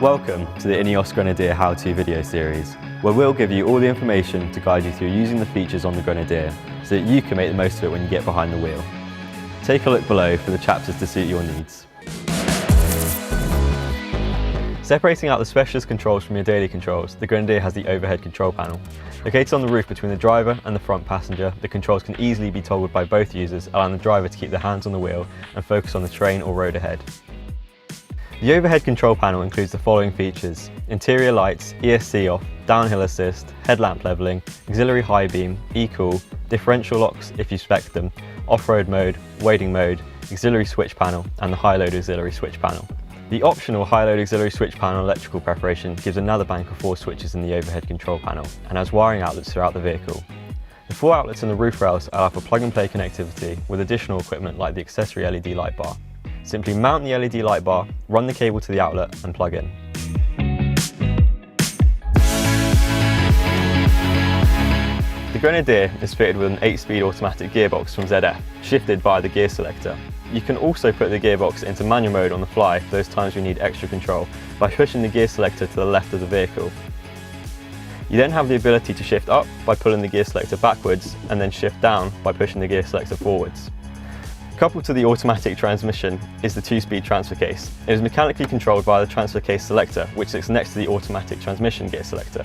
Welcome to the INEOS Grenadier how-to video series, where we'll give you all the information to guide you through using the features on the Grenadier so that you can make the most of it when you get behind the wheel. Take a look below for the chapters to suit your needs. Separating out the specialist controls from your daily controls, the Grenadier has the overhead control panel. Located on the roof between the driver and the front passenger, the controls can easily be toggled by both users, allowing the driver to keep their hands on the wheel and focus on the terrain or road ahead. The overhead control panel includes the following features: interior lights, ESC off, downhill assist, headlamp levelling, auxiliary high beam, e-cool, differential locks if you spec them, off-road mode, wading mode, auxiliary switch panel and the high-load auxiliary switch panel. The optional high-load auxiliary switch panel electrical preparation gives another bank of 4 switches in the overhead control panel and has wiring outlets throughout the vehicle. The 4 outlets in the roof rails allow for plug-and-play connectivity with additional equipment like the accessory LED light bar. Simply mount the LED light bar, run the cable to the outlet and plug in. The Grenadier is fitted with an 8-speed automatic gearbox from ZF, shifted via the gear selector. You can also put the gearbox into manual mode on the fly for those times we need extra control by pushing the gear selector to the left of the vehicle. You then have the ability to shift up by pulling the gear selector backwards and then shift down by pushing the gear selector forwards. Coupled to the automatic transmission is the 2-speed transfer case. It is mechanically controlled via the transfer case selector, which sits next to the automatic transmission gear selector.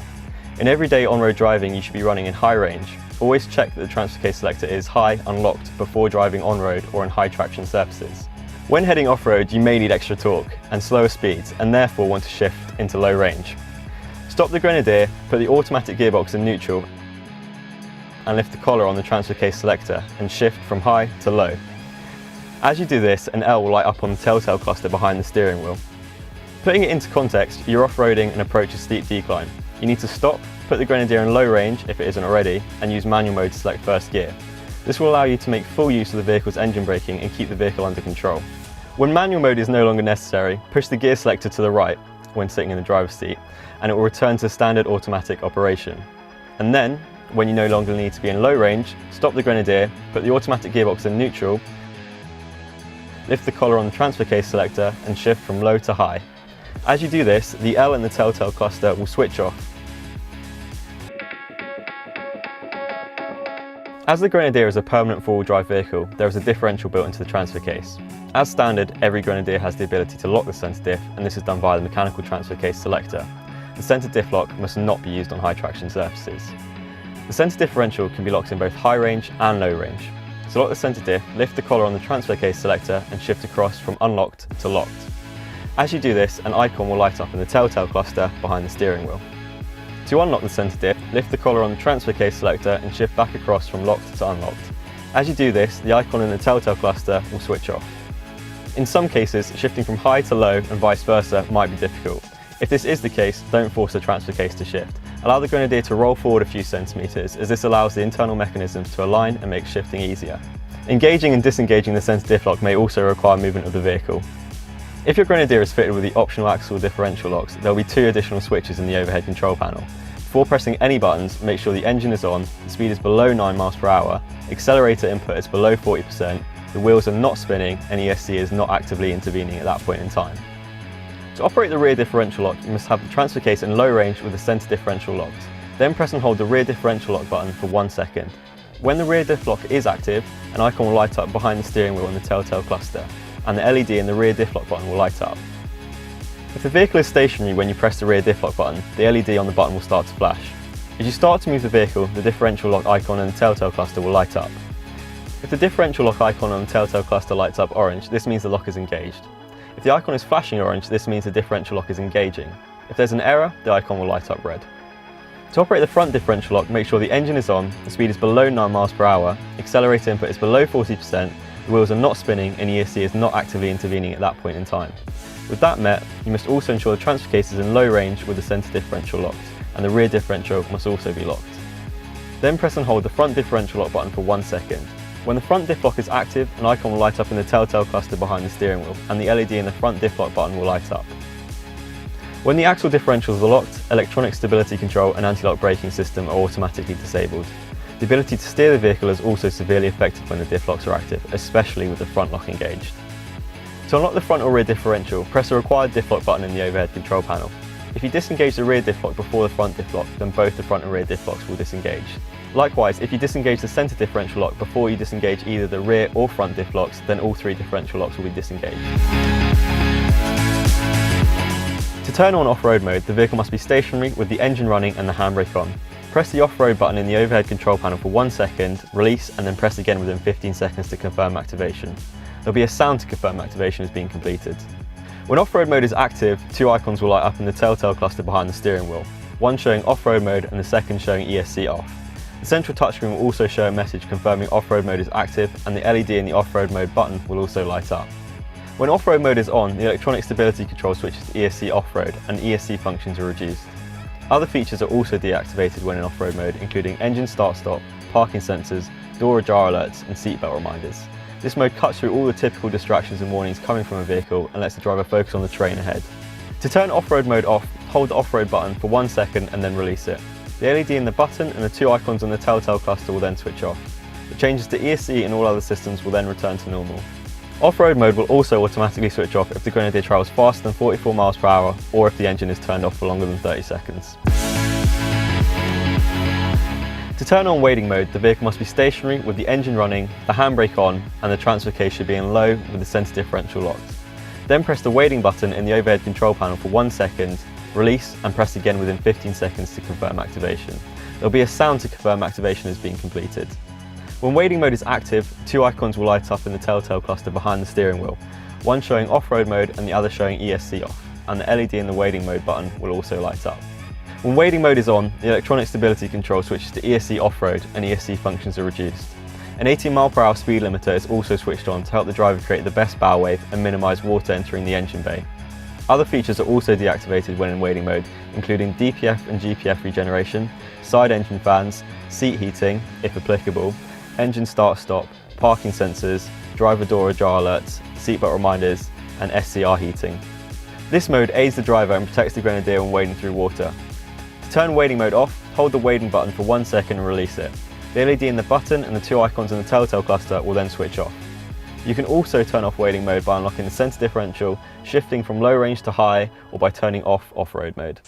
In everyday on-road driving, you should be running in high range. Always check that the transfer case selector is high unlocked before driving on-road or on high traction surfaces. When heading off-road, you may need extra torque and slower speeds and therefore want to shift into low range. Stop the Grenadier, put the automatic gearbox in neutral and lift the collar on the transfer case selector and shift from high to low. As you do this, an L will light up on the telltale cluster behind the steering wheel. Putting it into context, you're off-roading and approach a steep decline. You need to stop, put the Grenadier in low range if it isn't already, and use manual mode to select first gear. This will allow you to make full use of the vehicle's engine braking and keep the vehicle under control. When manual mode is no longer necessary, push the gear selector to the right when sitting in the driver's seat, and it will return to standard automatic operation. And then, when you no longer need to be in low range, stop the Grenadier, put the automatic gearbox in neutral, lift the collar on the transfer case selector and shift from low to high. As you do this, the L in the telltale cluster will switch off. As the Grenadier is a permanent four-wheel drive vehicle, there is a differential built into the transfer case. As standard, every Grenadier has the ability to lock the centre diff, and this is done via the mechanical transfer case selector. The centre diff lock must not be used on high traction surfaces. The centre differential can be locked in both high range and low range. To lock the centre diff, lift the collar on the transfer case selector and shift across from unlocked to locked. As you do this, an icon will light up in the telltale cluster behind the steering wheel. To unlock the centre diff, lift the collar on the transfer case selector and shift back across from locked to unlocked. As you do this, the icon in the telltale cluster will switch off. In some cases, shifting from high to low and vice versa might be difficult. If this is the case, don't force the transfer case to shift. Allow the Grenadier to roll forward a few centimetres, as this allows the internal mechanisms to align and make shifting easier. Engaging and disengaging the centre diff lock may also require movement of the vehicle. If your Grenadier is fitted with the optional axle differential locks, there will be 2 additional switches in the overhead control panel. Before pressing any buttons, make sure the engine is on, the speed is below 9 miles per hour, accelerator input is below 40%, the wheels are not spinning and ESC is not actively intervening at that point in time. To operate the rear differential lock, you must have the transfer case in low range with the centre differential locked. Then press and hold the rear differential lock button for 1 second. When the rear diff lock is active, an icon will light up behind the steering wheel in the telltale cluster, and the LED in the rear diff lock button will light up. If the vehicle is stationary when you press the rear diff lock button, the LED on the button will start to flash. As you start to move the vehicle, the differential lock icon in the telltale cluster will light up. If the differential lock icon on the telltale cluster lights up orange, this means the lock is engaged. If the icon is flashing orange, this means the differential lock is engaging. If there's an error, the icon will light up red. To operate the front differential lock, make sure the engine is on, the speed is below 9 miles per hour, accelerator input is below 40%, the wheels are not spinning and ESC is not actively intervening at that point in time. With that met, you must also ensure the transfer case is in low range with the centre differential locked, and the rear differential must also be locked. Then press and hold the front differential lock button for 1 second. When the front diff lock is active, an icon will light up in the telltale cluster behind the steering wheel, and the LED in the front diff lock button will light up. When the axle differentials are locked, electronic stability control and anti-lock braking system are automatically disabled. The ability to steer the vehicle is also severely affected when the diff locks are active, especially with the front lock engaged. To unlock the front or rear differential, press the required diff lock button in the overhead control panel. If you disengage the rear diff lock before the front diff lock, then both the front and rear diff locks will disengage. Likewise, if you disengage the centre differential lock before you disengage either the rear or front diff locks, then all three differential locks will be disengaged. To turn on off-road mode, the vehicle must be stationary with the engine running and the handbrake on. Press the off-road button in the overhead control panel for 1 second, release, and then press again within 15 seconds to confirm activation. There'll be a sound to confirm activation has been completed. When off-road mode is active, two icons will light up in the telltale cluster behind the steering wheel, one showing off-road mode and the second showing ESC off. The central touchscreen will also show a message confirming off-road mode is active, and the LED in the off-road mode button will also light up. When off-road mode is on, the electronic stability control switches to ESC off-road and ESC functions are reduced. Other features are also deactivated when in off-road mode, including engine start-stop, parking sensors, door ajar alerts and seatbelt reminders. This mode cuts through all the typical distractions and warnings coming from a vehicle and lets the driver focus on the terrain ahead. To turn off-road mode off, hold the off-road button for 1 second and then release it. The LED in the button and the two icons on the telltale cluster will then switch off. The changes to ESC and all other systems will then return to normal. Off-road mode will also automatically switch off if the Grenadier travels faster than 44 miles per hour or if the engine is turned off for longer than 30 seconds. To turn on wading mode, the vehicle must be stationary with the engine running, the handbrake on, and the transfer case should be in low with the centre differential locked. Then press the wading button in the overhead control panel for 1 second, release, and press again within 15 seconds to confirm activation. There'll be a sound to confirm activation has been completed. When wading mode is active, two icons will light up in the telltale cluster behind the steering wheel, one showing off-road mode and the other showing ESC off, and the LED in the wading mode button will also light up. When wading mode is on, the electronic stability control switches to ESC off-road and ESC functions are reduced. An 18 mph speed limiter is also switched on to help the driver create the best bow wave and minimise water entering the engine bay. Other features are also deactivated when in wading mode, including DPF and GPF regeneration, side engine fans, seat heating, if applicable, engine start-stop, parking sensors, driver door ajar alerts, seatbelt reminders, and SCR heating. This mode aids the driver and protects the Grenadier when wading through water. To turn wading mode off, hold the wading button for 1 second and release it. The LED in the button and the two icons in the telltale cluster will then switch off. You can also turn off wading mode by unlocking the centre differential, shifting from low range to high, or by turning off off-road mode.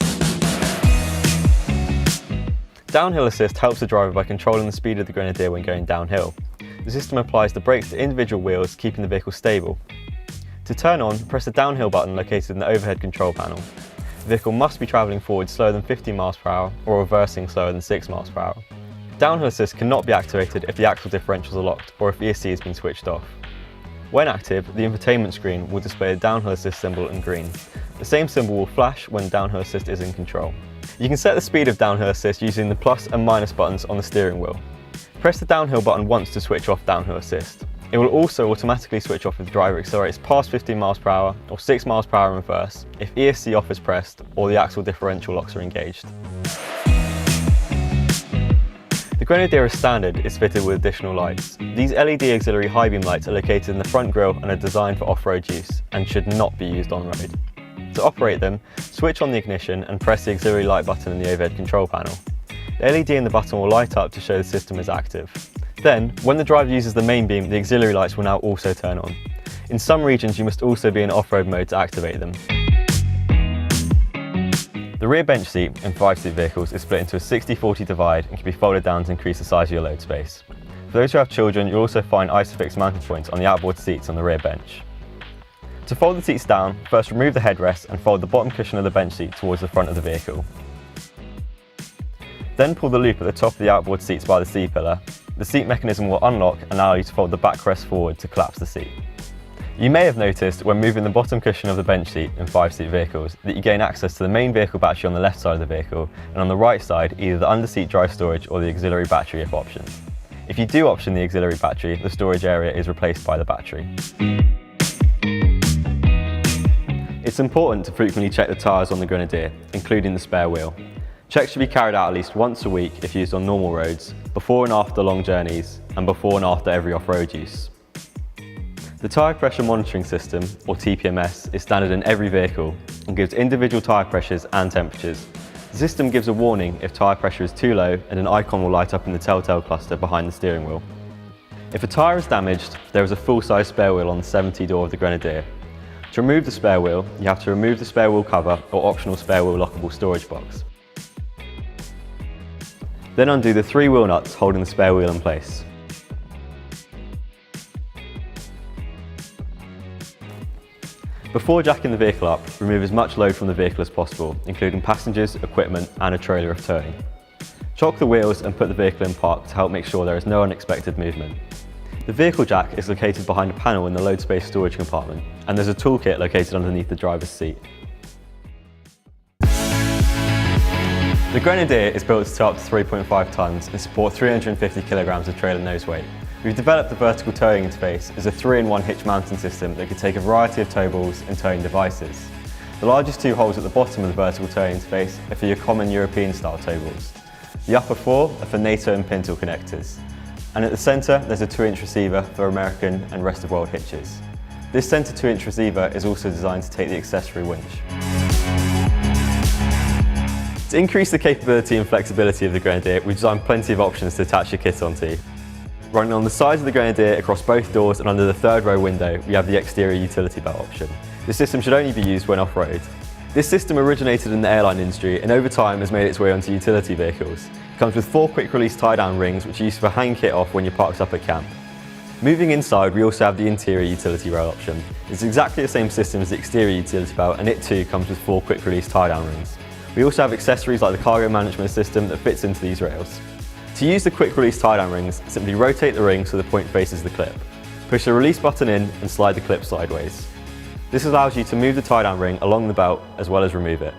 Downhill assist helps the driver by controlling the speed of the Grenadier when going downhill. The system applies the brakes to individual wheels, keeping the vehicle stable. To turn on, press the downhill button located in the overhead control panel. The vehicle must be travelling forward slower than 50 miles per hour or reversing slower than 6 miles per hour. Downhill assist cannot be activated if the axle differentials are locked or if ESC has been switched off. When active, the infotainment screen will display the downhill assist symbol in green. The same symbol will flash when downhill assist is in control. You can set the speed of downhill assist using the plus and minus buttons on the steering wheel. Press the downhill button once to switch off downhill assist. It will also automatically switch off if the driver accelerates past 15 miles per hour or 6 miles per hour in reverse, if ESC off is pressed or the axle differential locks are engaged. The Grenadier as standard is fitted with additional lights. These LED auxiliary high beam lights are located in the front grille and are designed for off-road use and should not be used on-road. To operate them, switch on the ignition and press the auxiliary light button in the overhead control panel. The LED in the button will light up to show the system is active. Then, when the driver uses the main beam, the auxiliary lights will now also turn on. In some regions, you must also be in off-road mode to activate them. The rear bench seat in 5-seat vehicles is split into a 60-40 divide and can be folded down to increase the size of your load space. For those who have children, you'll also find ISOFIX mounting points on the outboard seats on the rear bench. To fold the seats down, first remove the headrest and fold the bottom cushion of the bench seat towards the front of the vehicle. Then pull the loop at the top of the outboard seats by the C-pillar. The seat mechanism will unlock and allow you to fold the backrest forward to collapse the seat. You may have noticed when moving the bottom cushion of the bench seat in 5-seat vehicles that you gain access to the main vehicle battery on the left side of the vehicle and on the right side either the under-seat dry storage or the auxiliary battery if optioned. If you do option the auxiliary battery, the storage area is replaced by the battery. It's important to frequently check the tyres on the Grenadier, including the spare wheel. Checks should be carried out at least once a week if used on normal roads, before and after long journeys, and before and after every off-road use. The tyre pressure monitoring system, or TPMS, is standard in every vehicle and gives individual tyre pressures and temperatures. The system gives a warning if tyre pressure is too low and an icon will light up in the telltale cluster behind the steering wheel. If a tyre is damaged, there is a full-size spare wheel on the 70 door of the Grenadier. To remove the spare wheel, you have to remove the spare wheel cover or optional spare wheel lockable storage box. Then undo the 3 wheel nuts holding the spare wheel in place. Before jacking the vehicle up, remove as much load from the vehicle as possible, including passengers, equipment and a trailer if towing. Chock the wheels and put the vehicle in park to help make sure there is no unexpected movement. The vehicle jack is located behind a panel in the load space storage compartment, and there's a toolkit located underneath the driver's seat. The Grenadier is built to tow up to 3.5 tonnes and support 350 kilograms of trailer nose weight. We've developed the vertical towing interface as a 3-in-1 hitch mounting system that can take a variety of tow balls and towing devices. The largest 2 holes at the bottom of the vertical towing interface are for your common European style tow balls. The upper 4 are for NATO and Pintle connectors. And at the centre there's a 2-inch receiver for American and rest of world hitches. This centre 2-inch receiver is also designed to take the accessory winch. To increase the capability and flexibility of the Grenadier, we've designed plenty of options to attach your kit onto. Running on the sides of the Grenadier across both doors and under the 3rd row window, we have the exterior utility belt option. This system should only be used when off-road. This system originated in the airline industry and over time has made its way onto utility vehicles. It comes with 4 quick-release tie-down rings which are used for hanging kit off when you're parked up at camp. Moving inside, we also have the interior utility rail option. It's exactly the same system as the exterior utility belt and it too comes with 4 quick-release tie-down rings. We also have accessories like the cargo management system that fits into these rails. To use the quick release tie-down rings, simply rotate the ring so the point faces the clip. Push the release button in and slide the clip sideways. This allows you to move the tie-down ring along the belt as well as remove it.